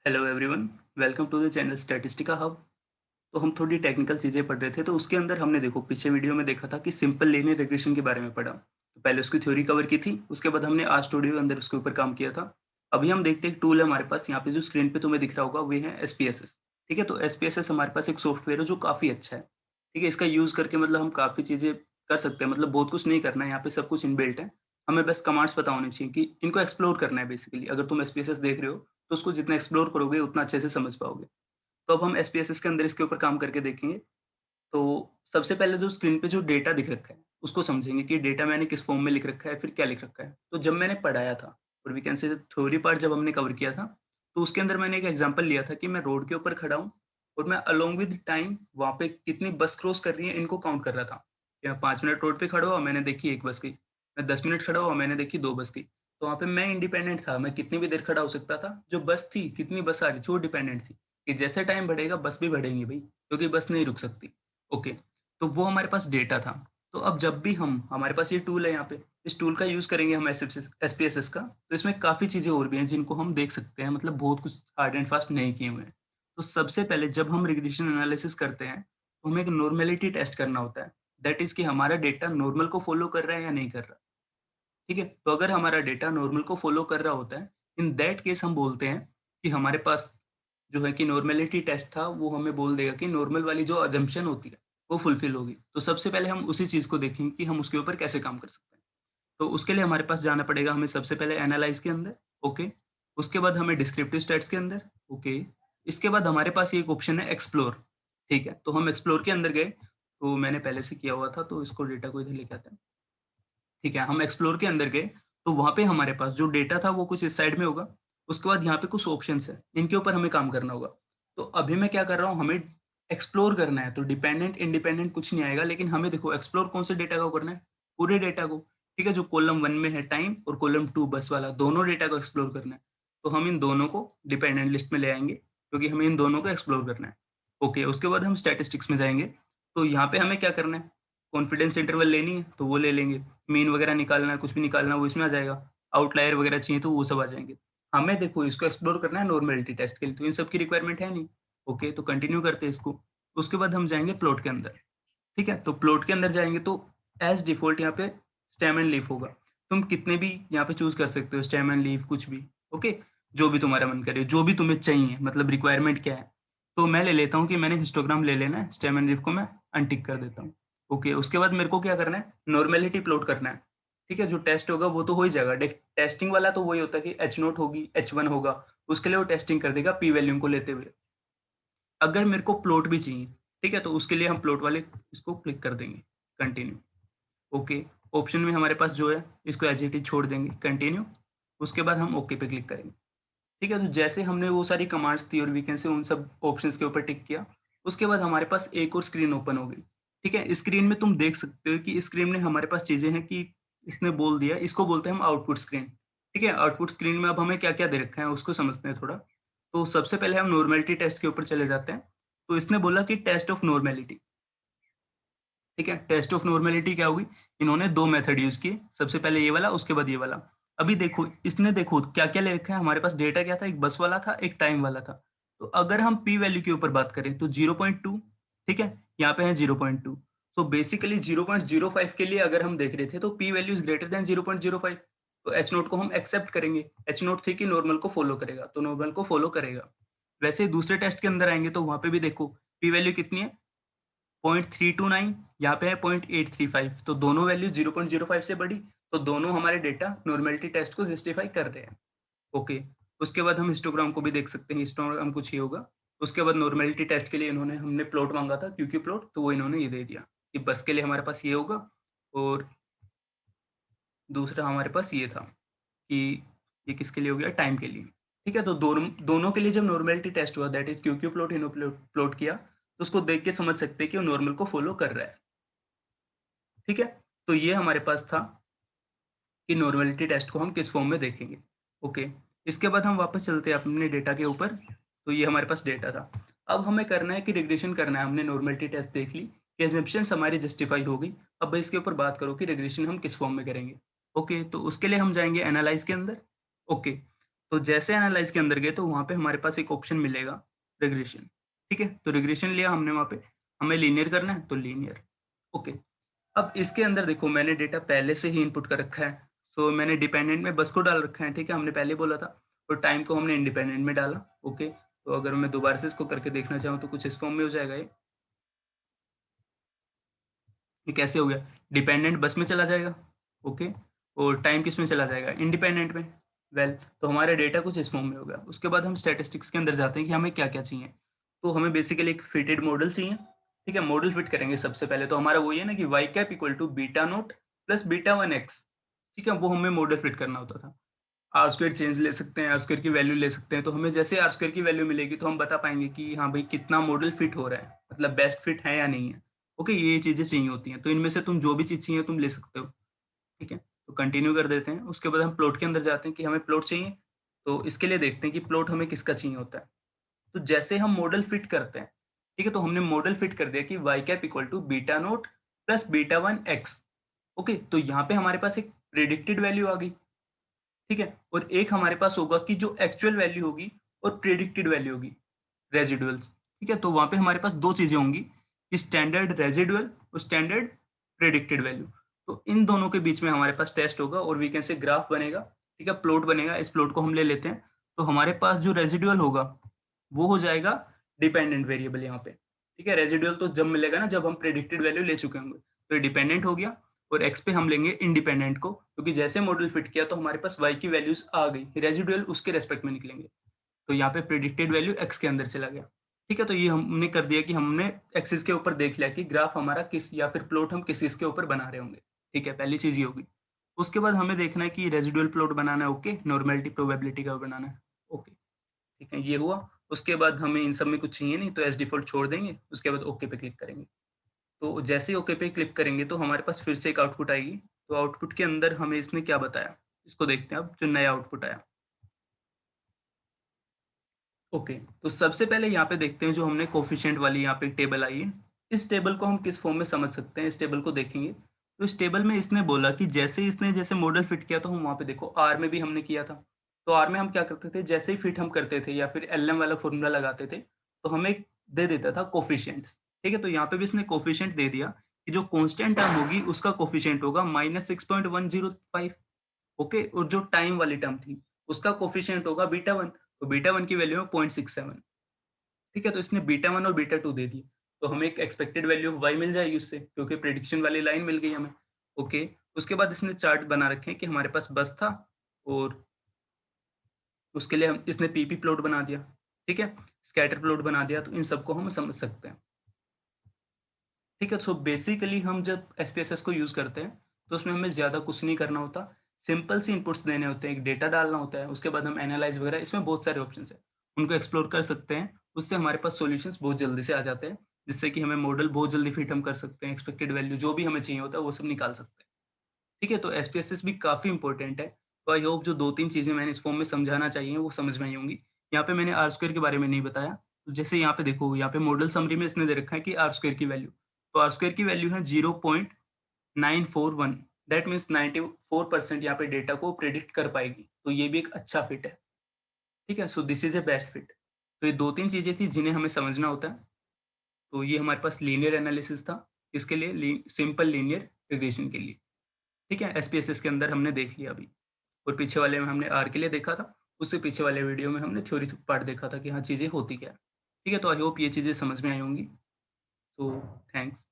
Hello everyone, welcome to the channel Statistica Hub. तो हम थोड़ी टेक्निकल चीज़ें पढ़ रहे थे, तो उसके अंदर हमने देखो पिछले वीडियो में देखा था कि सिंपल लीनियर रिग्रेशन के बारे में पढ़ा। तो पहले उसकी थ्योरी कवर की थी, उसके बाद हमने आज स्टूडियो के अंदर उसके ऊपर काम किया था। अभी हम देखते हैं एक टूल है हमारे पास, यहाँ पे जो स्क्रीन पे तुम्हें दिख रहा होगा वो है एसपीएसएस। ठीक है, तो एसपीएसएस हमारे पास एक सॉफ्टवेयर है जो काफ़ी अच्छा है। ठीक है, इसका यूज़ करके मतलब हम काफ़ी चीज़ें कर सकते हैं, मतलब बहुत कुछ नहीं करना है, यहाँ पे सब कुछ इनबिल्ट है। हमें बस कमांड्स पता होनी चाहिए कि इनको एक्सप्लोर करना है बेसिकली। अगर तुम एसपीएसएस देख रहे हो तो उसको जितना एक्सप्लोर करोगे उतना अच्छे से समझ पाओगे। तो अब हम एसपीएसएस के अंदर इसके ऊपर काम करके देखेंगे। तो सबसे पहले जो स्क्रीन पे जो डेटा दिख रखा है, उसको समझेंगे कि डेटा मैंने किस फॉर्म में लिख रखा है, फिर क्या लिख रखा है। तो जब मैंने पढ़ाया था और we can say theory part जब हमने कवर किया था, तो उसके अंदर मैंने एक एग्जांपल लिया था कि मैं रोड के ऊपर खड़ा हूँ और मैं अलोंग विद टाइम वहाँ पे कितनी बस क्रॉस कर रही है इनको काउंट कर रहा था। या 5 मिनट रोड पे खड़ा हुआ, मैंने देखी 1 बस गई। मैं 10 मिनट खड़ा हुआ, मैंने देखी 2 बस गई। तो वहाँ पे मैं इंडिपेंडेंट था, मैं कितनी भी देर खड़ा हो सकता था। जो बस थी, कितनी बस आ रही थी, वो डिपेंडेंट थी कि जैसे टाइम बढ़ेगा बस भी बढ़ेंगी भई, क्योंकि बस नहीं रुक सकती। ओके, तो वो हमारे पास डेटा था। तो अब जब भी हम हमारे पास ये टूल है यहाँ पे, इस टूल का यूज़ करेंगे हम एसपीएसएस का, तो इसमें काफ़ी चीज़ें और भी हैं जिनको हम देख सकते हैं, मतलब बहुत कुछ हार्ड एंड फास्ट नहीं किए हुए हैं। तो सबसे पहले जब हम रिग्रेशन एनालिसिस करते हैं, तो हमें एक नॉर्मेलिटी टेस्ट करना होता है। दैट इज़ कि हमारा डेटा नॉर्मल को फ़ॉलो कर रहा है या नहीं कर रहा। ठीक है? तो अगर हमारा डेटा नॉर्मल को फ़ॉलो कर रहा होता है, इन दैट केस हम बोलते हैं कि हमारे पास जो है कि नॉर्मेलिटी टेस्ट था, वो हमें बोल देगा कि नॉर्मल वाली जो असम्पशन होती है, वो फुलफिल होगी। तो सबसे पहले हम उसी चीज़ को देखेंगे कि हम उसके ऊपर कैसे काम कर सकते हैं। तो उसके लिए हमारे पास जाना पड़ेगा हमें सबसे पहले एनालाइज़ के अंदर, ओके। उसके बाद हमें डिस्क्रिप्टिव स्टैट्स के अंदर, ओके। इसके बाद हमारे पास एक ऑप्शन है एक्सप्लोर, ठीक है। तो हम एक्सप्लोर के अंदर गए, तो मैंने पहले से किया हुआ था, तो इसको डेटा को इधर लेके आते हैं। ठीक है, हम एक्सप्लोर के अंदर गए, तो वहाँ पे हमारे पास जो डेटा था वो कुछ इस साइड में होगा। उसके बाद यहाँ पे कुछ ऑप्शंस हैं, इनके ऊपर हमें काम करना होगा। तो अभी मैं क्या कर रहा हूँ, हमें एक्सप्लोर करना है, तो डिपेंडेंट, इंडिपेंडेंट कुछ नहीं आएगा, लेकिन हमें देखो एक्सप्लोर कौन से डेटा को करना है, पूरे डेटा को। ठीक है, जो कॉलम 1 में है टाइम और कॉलम 2 बस वाला, दोनों डेटा को एक्सप्लोर करना है। तो हम इन दोनों को डिपेंडेंट लिस्ट में ले आएँगे, क्योंकि हमें इन दोनों को एक्सप्लोर करना है। ओके, उसके बाद हम स्टैटिस्टिक्स में जाएँगे, तो यहाँ पे हमें क्या करना है, कॉन्फिडेंस इंटरवल लेनी है, तो वो ले लेंगे। मीन वगैरह निकालना है, कुछ भी निकालना है, वो इसमें आ जाएगा। आउटलायर वगैरह चाहिए तो वो सब आ जाएँगे। हमें देखो इसको एक्सप्लोर करना है नॉर्मेलिटी टेस्ट के लिए, तो इन सब की रिक्वायरमेंट है नहीं। ओके, तो कंटिन्यू करते हैं इसको। उसके बाद हम जाएँगे प्लॉट के अंदर, ठीक है? तो प्लॉट के अंदर जाएँगे तो एज़ डिफ़ॉल्ट यहाँ पे स्टेम एंड लीफ होगा। तुम कितने भी यहाँ पे चूज़ कर सकते हो, स्टेम एंड लीफ कुछ भी, ओके? जो भी तुम्हारा मन करे, जो भी तुम्हें चाहिए, मतलब रिक्वायरमेंट क्या है? तो मैं ले लेता हूँ कि मैंने हिस्टोग्राम ले लेना है, स्टेम एंड लीफ को मैं अनटिक कर देता हूँ। ओके, उसके बाद मेरे को क्या करना है, नॉर्मेलिटी प्लॉट करना है। ठीक है, जो टेस्ट होगा वो तो हो ही जाएगा। टेस्टिंग वाला तो वही होता है कि एच नॉट होगी, एच वन होगा, उसके लिए वो टेस्टिंग कर देगा पी वैल्यू को लेते हुए। अगर मेरे को प्लॉट भी चाहिए, ठीक है, तो उसके लिए हम प्लॉट वाले इसको क्लिक कर देंगे, कंटिन्यू। ओके, ऑप्शन में हमारे पास जो है इसको एज इट इज छोड़ देंगे, कंटिन्यू। उसके बाद हम ओके पे क्लिक करेंगे। ठीक है, तो जैसे हमने वो सारी कमांड्स थी और वी कैन से उन सब ऑप्शंस के ऊपर टिक किया, उसके बाद हमारे पास एक और स्क्रीन ओपन हो गई। ठीक है, स्क्रीन में तुम देख सकते हो कि स्क्रीन में हमारे पास चीज़ें हैं कि इसने बोल दिया, इसको बोलते हैं हम आउटपुट स्क्रीन। ठीक है, आउटपुट स्क्रीन में अब हमें क्या-क्या दे रखा है उसको समझते हैं थोड़ा। तो सबसे पहले हम नॉर्मेलिटी टेस्ट के ऊपर चले जाते हैं। तो इसने बोला कि टेस्ट ऑफ नॉर्मेलिटी। ठीक है, टेस्ट ऑफ नॉर्मेलिटी क्या होगी? इन्होंने 2 मेथड यूज़ किए, सबसे पहले ये वाला, उसके बाद ये वाला। अभी देखो, इसने देखो क्या-क्या ले रखा है, हमारे पास डेटा क्या था, एक बस वाला था, एक टाइम वाला था। तो अगर हम पी वैल्यू के ऊपर बात करें तो 0.2, ठीक है? यहाँ पे है 0.2। तो बेसिकली 0.05 के लिए अगर हम देख रहे थे तो P value is greater than 0.05, तो एच नॉट को हम एक्सेप्ट करेंगे। एच नॉट थी कि नॉर्मल को फॉलो करेगा, तो नॉर्मल को फॉलो करेगा। वैसे ही दूसरे टेस्ट के अंदर आएँगे तो वहाँ पे भी देखो, पी वैल्यू कितनी है? 0.329, यहाँ पे है 0.835, तो दोनों वैल्यू 0.05 से बड़ी, तो दोनों हमारे डेटा नॉर्मेलिटी टेस्ट को जस्टिफाई कर रहे हैं। ओके, उसके बाद हम हिस्टोग्राम को भी देख सकते हैं, हिस्टोग्राम कुछ ये होगा। उसके बाद नॉर्मेलिटी टेस्ट के लिए इन्होंने हमने प्लॉट माँगा था, क्यूक्यू प्लॉट, तो वो इन्होंने ये दे दिया कि बस के लिए हमारे पास ये होगा और दूसरा हमारे पास ये था कि ये किसके लिए हो गया, टाइम के लिए। ठीक है, तो दोनों दोनों के लिए जब नॉर्मेलिटी टेस्ट हुआ, दैट इज़ क्यूक्यू प्लॉट, इनो प्लॉट किया, तो उसको देख के समझ सकते हैं कि वो नॉर्मल को फॉलो कर रहा है। ठीक है? तो ये हमारे पास था कि नॉर्मेलिटी टेस्ट को हम किस फॉर्म में देखेंगे। ओके, इसके बाद हम वापस चलते हैं अपने डेटा के ऊपर। तो ये हमारे पास डेटा था। अब हमें करना है कि रिग्रेशन करना है। हमने नॉर्मेलिटी टेस्ट देख ली कि असम्पशन्स हमारी जस्टिफाई हो गई। अब इसके ऊपर बात करो कि रिग्रेशन हम किस फॉर्म में करेंगे। ओके, तो उसके लिए हम जाएँगे एनालाइज़ के अंदर। ओके, तो जैसे एनालाइज के अंदर गए तो वहाँ पे हमारे पास एक ऑप्शन मिलेगा रिग्रेशन, ठीक है? तो रिग्रेशन लिया हमने वहाँ पे, हमें लीनियर करना है तो लीनियर, ओके। अब इसके अंदर देखो मैंने डेटा पहले से ही इनपुट कर रखा है, सो मैंने डिपेंडेंट में बस को डाल रखा है, ठीक है? हमने पहले बोला था। और टाइम को हमने इंडिपेंडेंट में डाला, ओके। तो अगर मैं दोबारा से इसको करके देखना चाहूँ तो कुछ इस फॉर्म में हो जाएगा ये कैसे हो गया? डिपेंडेंट बस में चला जाएगा, ओके। और टाइम किस में चला जाएगा? इंडिपेंडेंट में। वेल, तो हमारा डेटा कुछ इस फॉर्म में होगा। उसके बाद हम स्टैटिस्टिक्स के अंदर जाते हैं कि हमें क्या-क्या चाहिए। तो हमें बेसिकली एक फिटेड मॉडल चाहिए, ठीक है? मॉडल फिट करेंगे सबसे पहले, तो हमारा वही है ना कि Y cap equal to beta not plus beta 1 X, ठीक है? वो हमें मॉडल फिट करना होता था। आर स्क्वायर चेंज ले सकते हैं, आर स्क्वायर की वैल्यू ले सकते हैं, तो हमें जैसे आर स्क्वायर की वैल्यू मिलेगी तो हम बता पाएँगे कि हाँ भाई कितना मॉडल फिट हो रहा है, मतलब बेस्ट फिट है या नहीं है। ओके, ये चीज़ें चाहिए होती हैं, तो इनमें से तुम जो भी चीज़ चाहिए तुम ले सकते हो, ठीक है? तो कंटिन्यू कर देते हैं, उसके बाद हम प्लॉट के अंदर जाते हैं कि हमें प्लॉट चाहिए, तो इसके लिए देखते हैं कि प्लॉट हमें किसका चाहिए होता है। तो जैसे हम मॉडल फिट करते हैं, ठीक है? तो हमने मॉडल फिट कर दिया कि Y cap equal to beta not plus beta 1 X, okay. तो यहाँ पे हमारे पास एक प्रेडिक्टेड वैल्यू आ गई, ठीक है? और एक हमारे पास होगा कि जो एक्चुअल वैल्यू होगी और प्रेडिक्टेड वैल्यू होगी, रेसिडुअल्स, ठीक है? तो वहाँ पे हमारे पास 2 चीज़ें होंगी कि स्टैंडर्ड रेसिडुअल और स्टैंडर्ड प्रेडिक्टेड वैल्यू। तो इन दोनों के बीच में हमारे पास टेस्ट होगा और वी कैन से ग्राफ बनेगा, ठीक है? प्लॉट बनेगा, इस प्लॉट को हम ले लेते हैं। तो हमारे पास जो रेसिडुअल होगा, वो हो जाएगा डिपेंडेंट वेरिएबल यहाँ पे, ठीक है? रेसिडुअल तो जब मिलेगा ना जब हम प्रेडिक्टेड वैल्यू ले चुके होंगे। तो ये डिपेंडेंट हो गया और एक्स पे हम लेंगे इंडिपेंडेंट को, क्योंकि जैसे मॉडल फिट किया तो हमारे पास वाई की वैल्यूज़ आ गई, रेसिडुअल उसके रिस्पेक्ट में निकलेंगे। तो यहाँ पे प्रेडिक्टेड वैल्यू एक्स के अंदर चला गया, ठीक है? तो ये हमने कर दिया कि हमने एक्सिस के ऊपर देख लिया कि ग्राफ हमारा किस या फिर प्लॉट हम किस चीज़ के ऊपर बना रहे होंगे, ठीक है? पहली चीज़ ये होगी। उसके बाद हमें देखना है कि रेसिडुअल प्लॉट बनाना है, ओके, नॉर्मैलिटी प्रोबेबिलिटी का बनाना है, ओके, ठीक है? ये हुआ। उसके बाद हमें इन सब में कुछ चाहिए नहीं तो एज़ डिफ़ॉल्ट छोड़ देंगे, उसके बाद ओके पे क्लिक करेंगे। तो जैसे ही ओके पे क्लिक करेंगे तो हमारे पास फिर से एक आउटपुट आएगी। तो आउटपुट के अंदर हमें इसने क्या बताया, इसको देखते हैं अब जो नया आउटपुट आया। ओके, तो सबसे पहले यहाँ पे देखते हैं जो हमने कोएफ़िशिएंट वाली यहाँ पे टेबल आई है। इस टेबल को हम किस फॉर्म में समझ सकते हैं, इस टेबल को देखेंगे। तो इस टेबल में इसने बोला कि जैसे ही इसने जैसे मॉडल फिट किया तो हम वहाँ पे देखो आर में भी हमने किया था। तो आर में हम क्या करते थे, जैसे ही फिट हम करते थे या फिर एलएम वाला फ़ॉर्मूला लगाते थे, तो हमें दे देता था कोएफ़िशिएंट्स, ठीक है? तो यहाँ पे भी इसने कोएफ़िशिएंट दे दिया कि जो कांस्टेंट टर्म होगी उसका कोएफ़िशिएंट होगा -6.105, ओके। और जो टाइम वाली टर्म थी, उसका कोएफ़िशिएंट होगा बीटा 1, तो बीटा 1 की वैल्यू है 0.67, ठीक है? तो इसने बीटा 1 और बीटा 2 दे दिए, तो हमें एक एक्सपेक्टेड वैल्यू ऑफ y मिल जाएगी उससे, क्योंकि प्रेडिक्शन वाली लाइन मिल गई हमें, ओके। उसके बाद इसने चार्ट बना रखे हैं कि हमारे पास बस था और उसके लिए हम इसने पीपी प्लॉट बना दिया, ठीक है? स्कैटर प्लॉट बना दिया, तो इन सबको हम समझ सकते हैं, ठीक है? सो बेसिकली हम जब एसपीएसएस को यूज़ करते हैं, तो उसमें हमें ज़्यादा कुछ नहीं करना होता, सिंपल सी इनपुट्स देने होते हैं, एक डेटा डालना होता है, उसके बाद हम एनालाइज़ वगैरह इसमें बहुत सारे ऑप्शंस हैं, उनको एक्सप्लोर कर सकते हैं, उससे हमारे पास सॉल्यूशंस बहुत जल्दी से आ जाते हैं, जिससे कि हमें मॉडल बहुत जल्दी फिट हम कर सकते हैं, एक्सपेक्टेड वैल्यू जो भी हमें चाहिए होता है, वो सब निकाल सकते हैं, ठीक है? तो एसपीएसएस भी काफ़ी इंपॉर्टेंट है, तो आई होप जो 2-3 चीज़ें मैंने इस फॉर्म में समझाना चाहिए, वो समझ में आई होंगी। यहाँ पे मैंने आर स्क्वायर के बारे में नहीं बताया, तो जैसे यहाँ पे देखो, यहाँ पे मॉडल समरी में इसने दे रखा है कि आर स्क्वायर की वैल्यू, तो आर स्क्वायर की वैल्यू है 0.941, दैट मीन्स 94% यहाँ पे डेटा को प्रेडिक्ट कर पाएगी, तो ये भी एक अच्छा फिट है, ठीक है? So this is a best fit. तो ये 2-3 चीज़ें थी जिन्हें हमें समझना होता है, तो ये हमारे पास लीनियर एनालिसिस था, किसके लिए? सिंपल लीनियर रिग्रेशन के लिए, ठीक है? एसपीएसएस के अंदर हमने देख लिया अभी, और पीछे वाले में हमने आर के लिए देखा था, उससे पीछे वाले वीडियो में हमने थ्योरी पार्ट देखा था कि हाँ, चीज़ें होती क्या है, ठीक है? तो आई होप ये चीज़ें समझ में आई होंगी, तो थैंक्स।